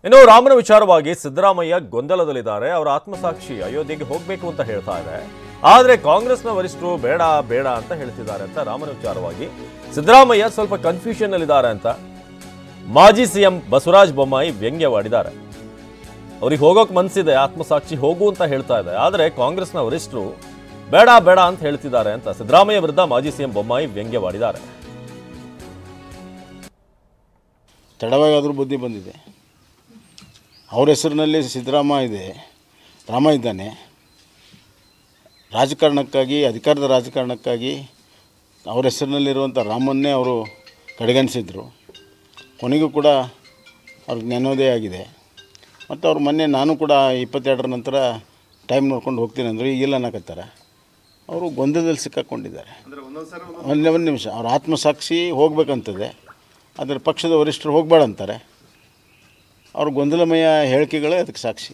ಇನ್ನು ರಾಮನ ವಿಚಾರವಾಗಿ ಸಿದ್ದರಾಮಯ್ಯ ಗೊಂದಲದಲ್ಲಿದ್ದಾರೆ. ಅವರ ಆತ್ಮಸಾಕ್ಷಿ ಅಯೋಧ್ಯೆಗೆ ಹೋಗಬೇಕು ಅಂತ ಹೇಳ್ತಾ ಇದೆ. ಆದರೆ ಕಾಂಗ್ರೆಸ್ನ ವರಿಷ್ಠರು ಬೇಡ ಬೇಡ ಅಂತ ಹೇಳ್ತಿದ್ದಾರೆ ಅಂತ ರಾಮನ ವಿಚಾರವಾಗಿ ಸಿದ್ದರಾಮಯ್ಯ ಸ್ವಲ್ಪ ಕನ್ಫ್ಯೂಷನ್ ಅಲ್ಲಿದ್ದಾರೆ ಅಂತ ಮಾಜಿ ಸಿಎಂ ಬಸವರಾಜ ಬೊಮ್ಮಾಯಿ ವ್ಯಂಗ್ಯವಾಡಿದ್ದಾರೆ. ಅವ್ರಿಗೆ ಹೋಗೋಕೆ ಮನಸ್ಸಿದೆ, ಆತ್ಮಸಾಕ್ಷಿ ಹೋಗು ಅಂತ ಹೇಳ್ತಾ ಇದೆ. ಆದರೆ ಕಾಂಗ್ರೆಸ್ನ ವರಿಷ್ಠರು ಬೇಡ ಬೇಡ ಅಂತ ಹೇಳ್ತಿದ್ದಾರೆ ಅಂತ ಸಿದ್ದರಾಮಯ್ಯ ವಿರುದ್ಧ ಮಾಜಿ ಸಿಎಂ ಬೊಮ್ಮಾಯಿ ವ್ಯಂಗ್ಯವಾಡಿದ್ದಾರೆ. ತಡವಾಗಾದರೂ ಬುದ್ಧಿ ಬಂದಿದೆ. ಅವ್ರ ಹೆಸರಿನಲ್ಲಿ ಸಿದ್ದರಾಮ ಇದೆ, ರಾಮ ಇದ್ದಾನೆ. ರಾಜಕಾರಣಕ್ಕಾಗಿ, ಅಧಿಕಾರದ ರಾಜಕಾರಣಕ್ಕಾಗಿ ಅವ್ರ ಹೆಸರಿನಲ್ಲಿರುವಂಥ ರಾಮನ್ನೇ ಅವರು ಕಡೆಗಣಿಸಿದ್ರು. ಕೊನೆಗೂ ಕೂಡ ಅವ್ರಿಗೆ ಜ್ಞಾನೋದಯ ಆಗಿದೆ. ಮತ್ತು ಅವ್ರು ಮೊನ್ನೆ ನಾನು ಕೂಡ 22ರ ನಂತರ ಟೈಮ್ ನೋಡ್ಕೊಂಡು ಹೋಗ್ತೀನಿ ಅಂದರು. ಈಗಿಲ್ಲ ಅನ್ನಕತ್ತಾರೆ. ಅವರು ಗೊಂದಲದಲ್ಲಿ ಸಿಕ್ಕಾಕೊಂಡಿದ್ದಾರೆ. ಒಂದು ನಿಮಿಷ, ಅವ್ರ ಆತ್ಮಸಾಕ್ಷಿ ಹೋಗ್ಬೇಕಂತದೆ, ಅದರ ಪಕ್ಷದ ವರಿಷ್ಠರು ಹೋಗಬೇಡ ಅಂತಾರೆ. ಅವ್ರ ಗೊಂದಲಮಯ ಹೇಳಿಕೆಗಳೇ ಅದಕ್ಕೆ ಸಾಕ್ಷಿ.